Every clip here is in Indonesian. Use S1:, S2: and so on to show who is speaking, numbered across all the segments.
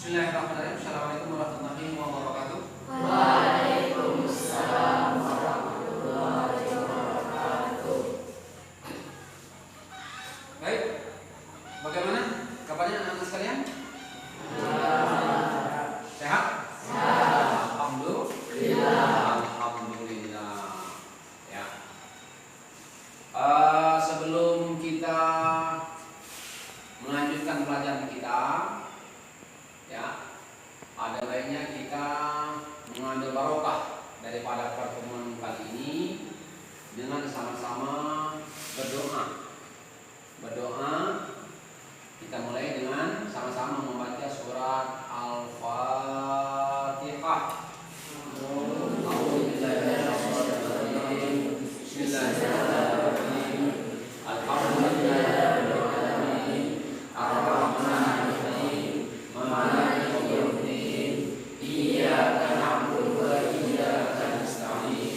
S1: Bismillahirrahmanirrahim. Assalamualaikum warahmatullahi wabarakatuh.
S2: Waalaikumsalam warahmatullahi wabarakatuh.
S1: Baik, bagaimana kabarnya anak-anak sekalian? Sehat? Alhamdulillah. Alhamdulillah. Ya. Sebelum kita melanjutkan pelajaran kita, ya, ada baiknya kita mengambil barokah daripada pertemuan kali ini dengan sama-sama berdoa. Kita mulai dengan sama-sama membaca surat Al-Fatihah. Bismillahirrahmanirrahim. Alhamdulillahirrahmanirrahim. Ar-Rahmanirrahim. Maliki yaumiddin. Iyyaka na'budu wa iyyaka nasta'in.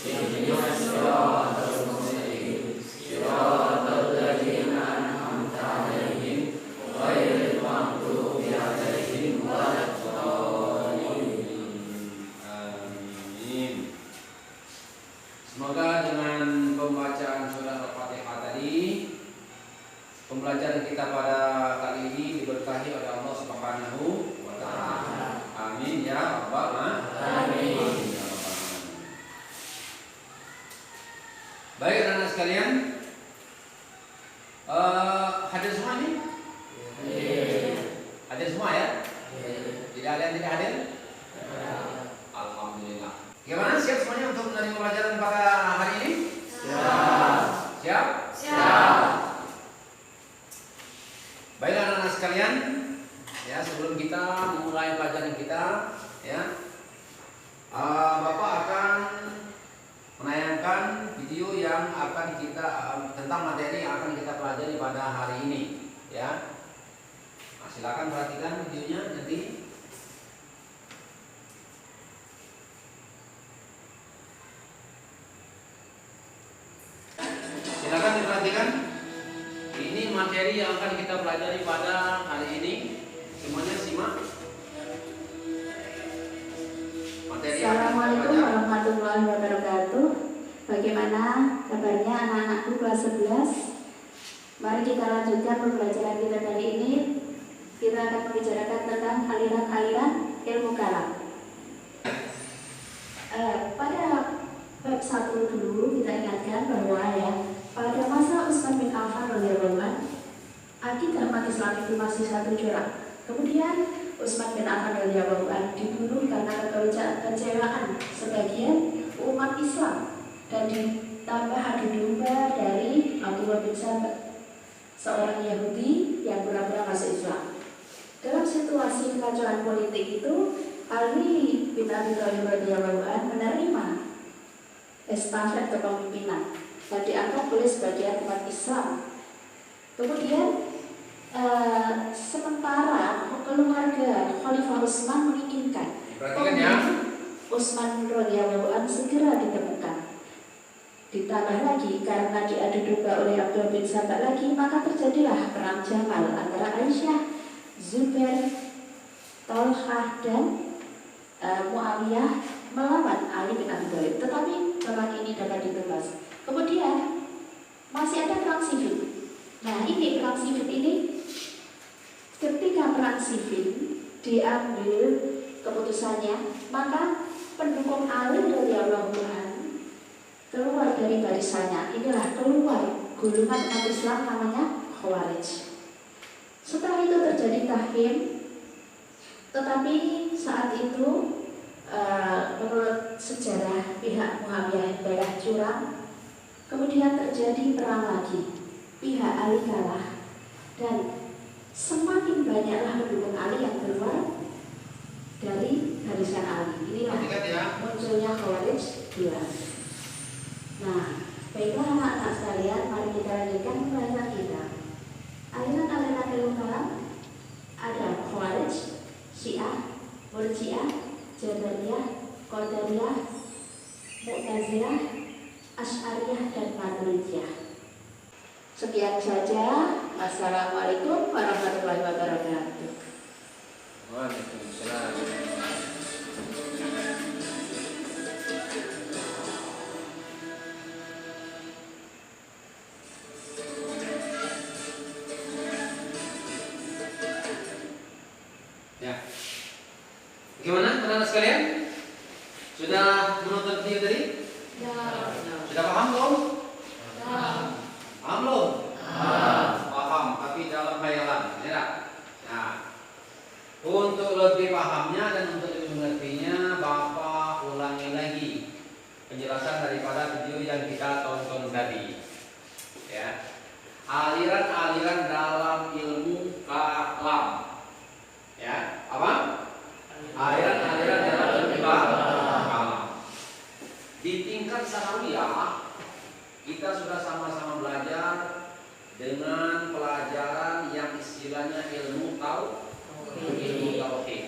S1: Ihdinas siratal mustaqim. Siratal ladzina an'amta 'alaihim ghairil maghdubi 'alaihim waladdallin. Amin. Semoga dengan pembacaan surat Al-Fatihah tadi, pembelajaran kita pada kali ini diberkahi oleh Allah Subhanahu wa taala. Amin ya rabbal alamin. Baik anak-anak sekalian, hadir semua ini? Hadir semua ya? Tidak ada yang tidak hadir? Alhamdulillah. Gimana, siap semuanya untuk menerima pelajaran pada hari ini? Siap? Baik anak-anak sekalian, ya, sebelum kita memulai pelajaran kita, ya, Bapak akan menayangkan video yang akan kita tentang materi yang akan kita pelajari pada hari ini, ya. Nah, silakan perhatikan videonya nanti. Silakan diperhatikan. Ini materi yang akan kita pelajari pada hari ini. Semuanya simak. Materi
S2: Assalamualaikum warahmatullahi wabarakatuh. Bagaimana kabarnya anak-anakku kelas 11? Mari kita lanjutkan pembelajaran kita kali ini. Kita akan membicarakan tentang aliran-aliran ilmu kalam. Pada bab 1 dulu kita ingatkan bahwa ya, pada masa Utsman bin Affan radhiyallahu anhu, akidah umat Islam itu masih satu corak. Kemudian Utsman bin Affan radhiyallahu anhu dibunuh karena kekecewaan sebagian umat Islam dan ditambah adu domba dari Abdullah bin Sabah, seorang Yahudi yang pura-pura masuk Islam. Dalam situasi kekacauan politik itu, Ali bin Abi Thalib radhiyallahu anhu menerima estafet kepemimpinan dan dianggap oleh sebagian umat Islam. Kemudian sementara keluarga Khalifah Utsman menginginkan Utsman radhiyallahu anhu segera ditemukan. Ditambah lagi karena diadu domba oleh Abdullah bin Sabah lagi, maka terjadilah perang Jamal antara Aisyah, Zubair, Talhah dan Muawiyah melawan Ali bin Abi Thalib. Tetapi perang ini dapat ditebas. Kemudian masih ada perang sifil. Nah, ini perang sifil ini, ketika perang sifil diambil keputusannya, maka pendukung Ali radhiyallahu anhu keluar dari barisannya. Inilah keluar golongan umat Islam namanya Khawarij. Setelah itu terjadi tahkim, tetapi saat itu menurut sejarah pihak Muawiyah adalah curang. Kemudian terjadi perang lagi, pihak Ali kalah dan semakin banyaklah pendukung Ali yang keluar dari barisan Ali. Inilah munculnya Khawarij 2. Nah, baiklah anak-anak sekalian, mari kita lanjutkan pembelajaran kita. Aliran-aliran ilmu kalam ada Khawarij, Syiah, Murji'ah, Jabariyah, Qadariyah, Mu'tazilah, Asy'ariyah dan Maturidiyah. Sekian saja. Wassalamualaikum warahmatullahi wabarakatuh.
S1: Waalaikumsalam. Ya. Gimana anak-anak sekalian? Sudah menonton video tadi?
S2: Ya.
S1: Sudah paham belum?
S2: Ya.
S1: Paham belum? Paham, tapi dalam khayalan, ya. Nah, untuk lebih pahamnya dan untuk lebih mengertinya, Bapak ulangi lagi penjelasan daripada video yang kita tonton tadi. Ya. Aliran-aliran dalam ilmu kalam. Ya, apa? Aliran-aliran dalam ilmu kalam. Di tingkat sanawiyah kita sudah sama-sama belajar dengan pelajaran yang istilahnya ilmu tauhid.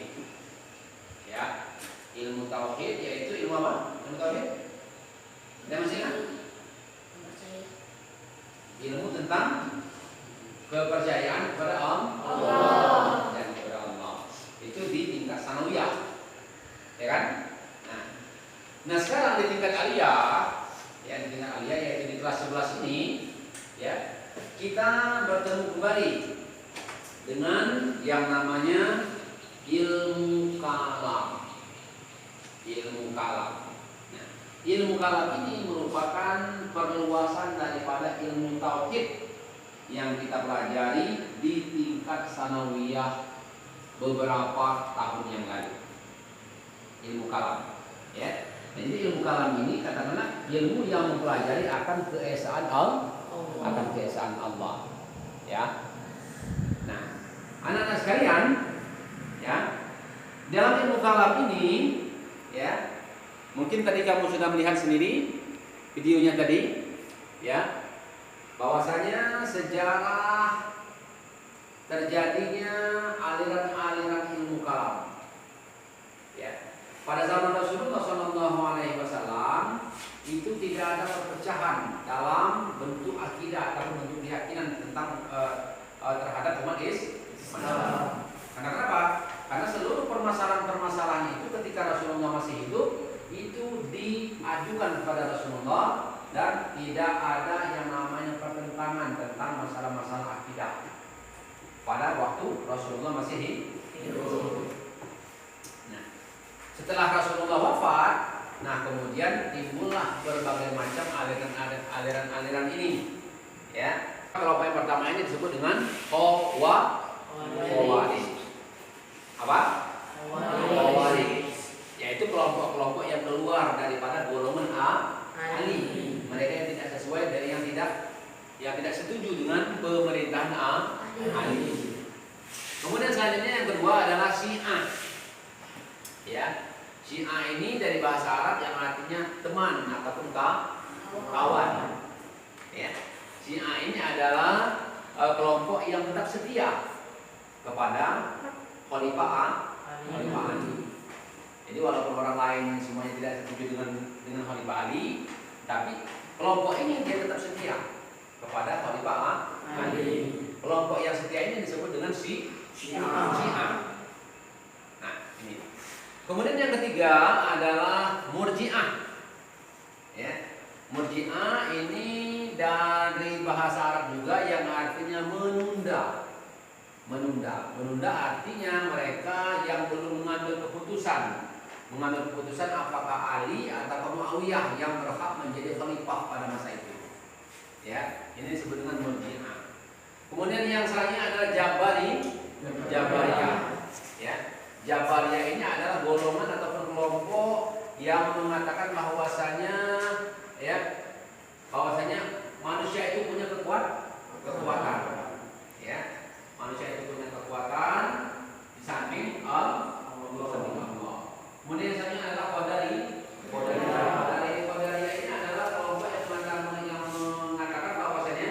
S1: Ya, ilmu tauhid yaitu ilmu apa? Ilmu tauhid. Ada masih ingat? Ilmu tentang kepercayaan kepada Allah dan kepada Allah. Itu di tingkat sanawiyah. Ya kan? Nah, sekarang di tingkat aliyah, ya di tingkat aliyah yaitu di kelas 11 ini, ya, kita bertemu kembali dengan yang namanya ilmu kalam. Ilmu kalam. Nah, ilmu kalam ini merupakan perluasan daripada ilmu tauhid yang kita pelajari di tingkat sanawiyah beberapa tahun yang lalu. Ilmu kalam, ya. Jadi ilmu kalam ini katakanlah ilmu yang mempelajari akan keesaan Allah, ya. Nah, anak-anak sekalian, ya, dalam ilmu kalam ini, ya, mungkin tadi kamu sudah melihat sendiri videonya tadi, ya, bahwasanya sejarah terjadinya aliran-aliran ilmu kalam. Ya. Pada zaman Rasulullah SAW itu tidak ada perpecahan dalam bentuk akidah atau bentuk keyakinan tentang terhadap umat Islam. Karena kenapa? Karena seluruh permasalahan-permasalahan itu ketika Rasulullah masih hidup itu diajukan kepada Rasulullah dan tidak ada yang namanya pertentangan tentang masalah-masalah akidah pada waktu Rasulullah masih hidup. Setelah Rasulullah wafat, nah kemudian timbullah berbagai macam aliran-aliran ini. Ya, kelompok yang pertama ini disebut dengan Khawarij. Apa? Khawarij. Yaitu kelompok-kelompok yang keluar daripada golongan Ali. Mereka yang tidak sesuai dari yang tidak setuju dengan pemerintahan Ali. Kemudian selanjutnya yang kedua adalah Syiah. Ya. Syiah ini dari bahasa Arab yang artinya teman ataupun kawan. Ya. Syiah ini adalah kelompok yang tetap setia kepada Khalifah Ali. Jadi walaupun orang lain semuanya tidak setuju dengan Khalifah Ali, tapi kelompok ini dia tetap setia kepada Khalifah Ali. Kelompok yang setia ini disebut dengan Syiah. Nah, ini. Kemudian yang ketiga adalah Murji'ah. Ya. Murji'ah ini dari bahasa Arab juga yang artinya menunda. Menunda artinya mereka yang belum mengambil keputusan. Mengambil keputusan apakah Ali atau Muawiyah yang berhak menjadi khalifah pada masa itu. Ya, ini disebut dengan Murji'ah. Kemudian yang selanjutnya adalah Jabariyah. Ya. Jabariyah ini adalah golongan ataupun kelompok yang mengatakan bahwasanya manusia itu punya kekuatan. Ya. Manusia itu punya kekuatan di samping Allah. Kemudian yang selanjutnya adalah Qadariyah ini adalah kelompok yang mengatakan bahwasanya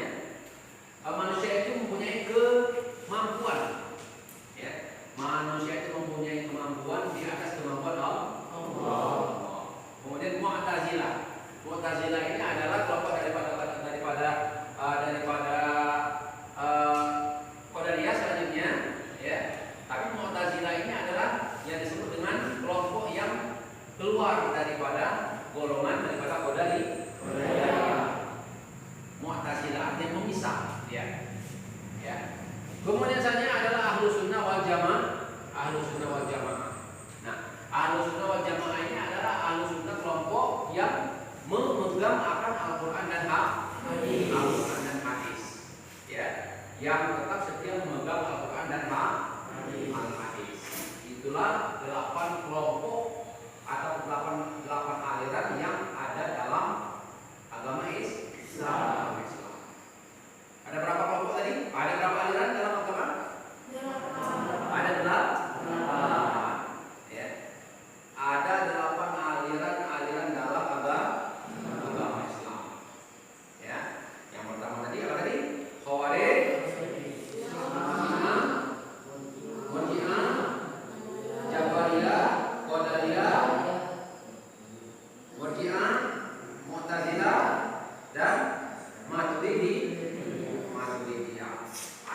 S1: manusia itu mempunyai kemampuan. Ya. Manusia itu mempunyai kemampuan di atas kemampuan Allah. Kemudian Mu'tazilah ini adalah kelompok daripada Qadariyah selanjutnya, ya. Tapi Mu'tazilah ini adalah daripada golongan daripada Mu'tazilah, artinya memisah ya. Kemudian selanjutnya adalah Ahlus Sunnah wal Jamaah. Nah, Ahlus Sunnah wal Jamaah ini adalah Ahlus Sunnah kelompok yang memegang akan Al-Quran dan hadis. Ya, yang tetap setia memegang Al-Quran dan hadis. Itulah 8 kelompok atau 8 aliran yang ada dalam agama Islam. Ada berapa kelompok tadi? Ada berapa aliran dalam agama? 8. Ada 8. Ya. Ada 8 aliran dalam agama Islam. Ya. Yang pertama tadi apa tadi? Khawarij, Murji'ah, Jabariyah, Qadariyah, Murji'ah, Mu'tazilah, dan Maturidiyah.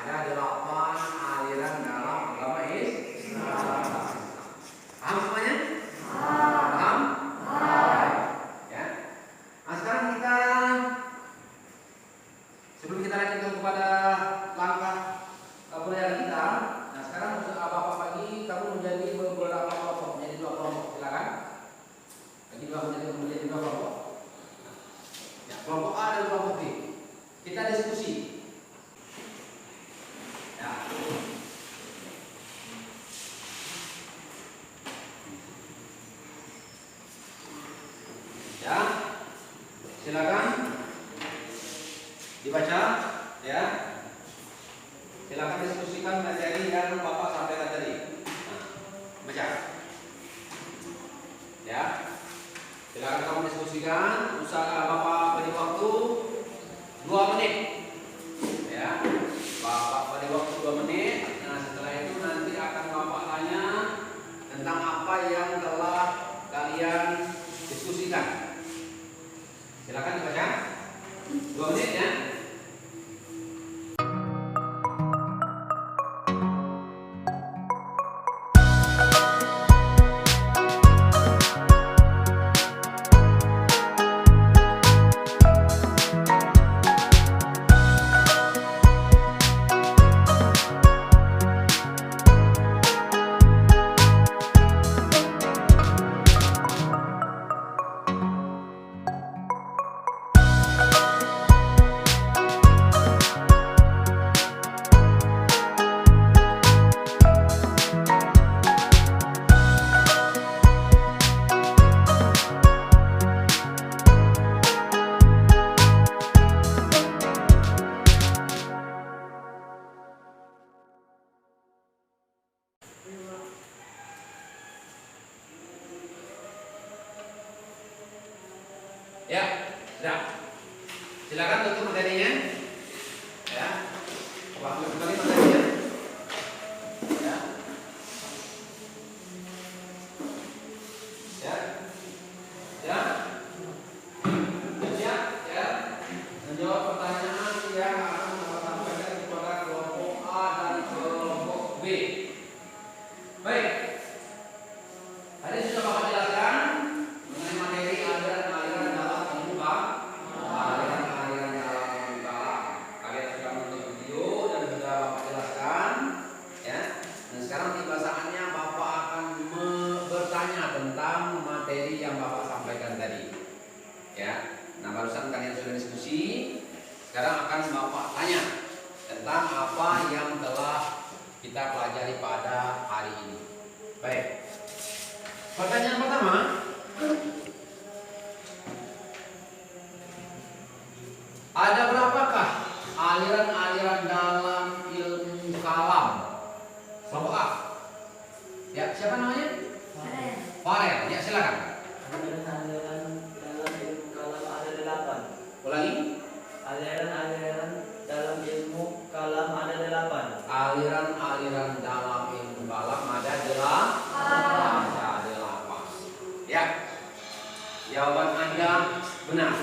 S1: Ada 8 aliran dalam agama Islam. Paham semuanya? Paham? Ya. Nah, sekarang kita sebelum kita lanjutkan kepada langkah pelajaran kita, nah sekarang bapak pagi kamu menjadi beberapa kelompok, menjadi 2 kelompok, silakan. Bagi menjadi 2 kelompok. Ya, kelompok A dan kelompok B. Kita diskusi. Ya, silakan dibaca, ya. Silakan diskusikan materi yang bapak sampaikan tadi. Nah, baca. Ya, silakan kamu diskusikan. Usaha bapak beri waktu 2 menit. Ya, bapak beri waktu 2 menit. Nah, setelah itu nanti akan bapak tanya tentang apa yang telah kalian diskusikan. Silakan dibaca. 2 menit ya. Ya, sudah. Silakan tutup materinya. Ya. Waktu kembali materinya. Ya. Ya. Ya. Siap, ya. Menjawab pertanyaan yang akan Bapak sampaikan kepada kelompok A dan kelompok B. Baik. Tadi sudah Bapak jelaskan mengenai materi aliran-aliran dalam ilmu aliran-aliran dalam ilmu kalam. Kalian sudah menonton video dan sudah Bapak jelaskan, ya. Dan sekarang tiba saatnya Bapak akan bertanya tentang materi yang Bapak sampaikan tadi, ya. Nah, barusan kalian sudah diskusi. Sekarang akan Bapak tanya tentang apa yang telah kita pelajari pada hari ini. Baik. Pertanyaan pertama, ada berapakah aliran-aliran dalam ilmu kalam? Kelompok A. Ya, siapa namanya? Farel. Ya, silakan.
S3: Aliran-aliran dalam ilmu kalam ada 8.
S1: Ulangi.
S3: Aliran-aliran dalam ilmu kalam ada 8.
S1: Aliran-aliran dalam ilmu kalam ada 8. Ya. Jawaban Anda benar.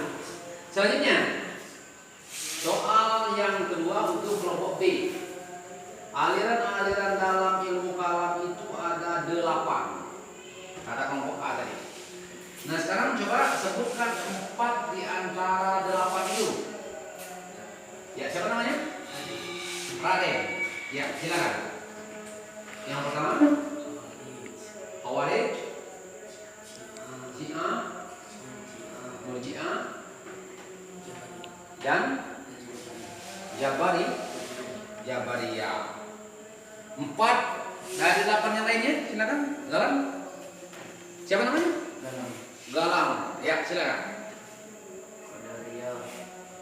S1: Selanjutnya, soal yang kedua untuk kelompok B. Aliran-aliran dalam ilmu kalam itu ada 8. Kata kelompok A tadi. Nah sekarang coba sebutkan 4 di antara 8 itu. Ya, siapa namanya? Raden. Ya, silakan. Yang pertama, Khawarij, Syiah, Murji'ah, dan Jabariyah. 4 dari 8 yang lainnya, silakan. Galang. Siapa namanya? Galang. Ya, silakan.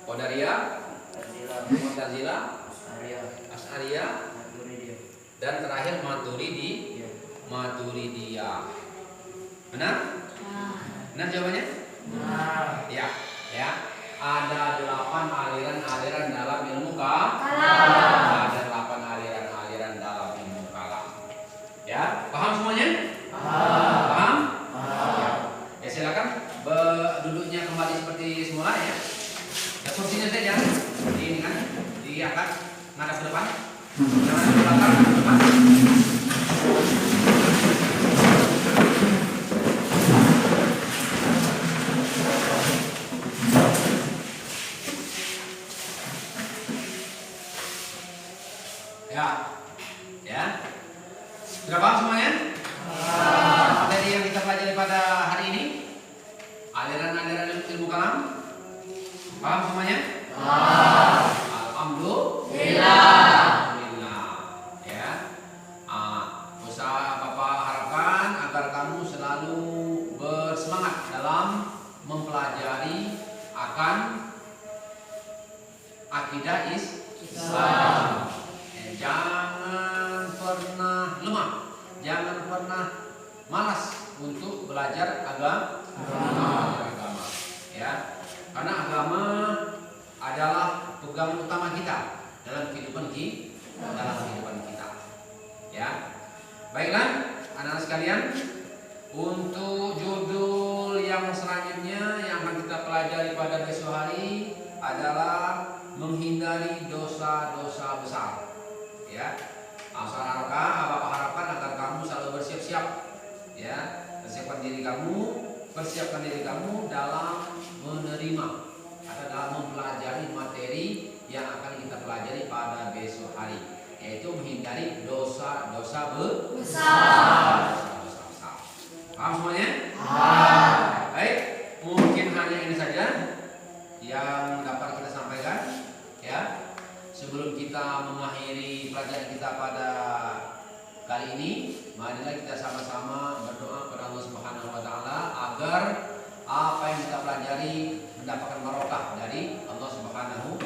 S1: Qadariyah, Mu'tazilah, Asy'ariyah, dan terakhir Maturidiyah. Benar? Benar jawabannya? Ya, ya. Ada 8 aliran-aliran dalam ilmu kalam. Ada 8 aliran-aliran dalam ilmu kalam. Ya, paham semuanya? Paham? Ya. Ya silakan duduknya kembali seperti semula ya. Ya, kursinya saja. Ini kan diangkat ngadap ke depan. Jangan ke belakang, ke depan. Ya. Ya. Sudah paham semuanya? Materi yang kita pelajari pada hari ini, aliran-aliran ilmu kalam. Paham semuanya? Alhamdulillah. Ya. Usaha Bapak harapkan agar kamu selalu bersemangat dalam mempelajari akan akidah Islam. Jangan pernah lemah, jangan pernah malas untuk belajar agama. Ya, karena agama adalah pegangan utama kita dalam kehidupan kita. Ya, baiklah anak-anak sekalian, untuk judul yang selanjutnya yang akan kita pelajari pada besok hari adalah menghindari dosa-dosa besar. Ya, Bapak harapkan agar kamu selalu bersiap-siap. Ya, persiapkan diri kamu dalam menerima atau dalam mempelajari materi yang akan kita pelajari pada besok hari, yaitu menghindari dosa-dosa besar. Paham semuanya? Baik, mungkin hanya ini saja yang dapat kita sampaikan. Ya, sebelum kita mengakhiri pelajaran kita pada kali ini, marilah kita sama-sama berdoa kepada Allah Subhanahu wa taala agar apa yang kita pelajari mendapatkan barokah dari Allah Subhanahu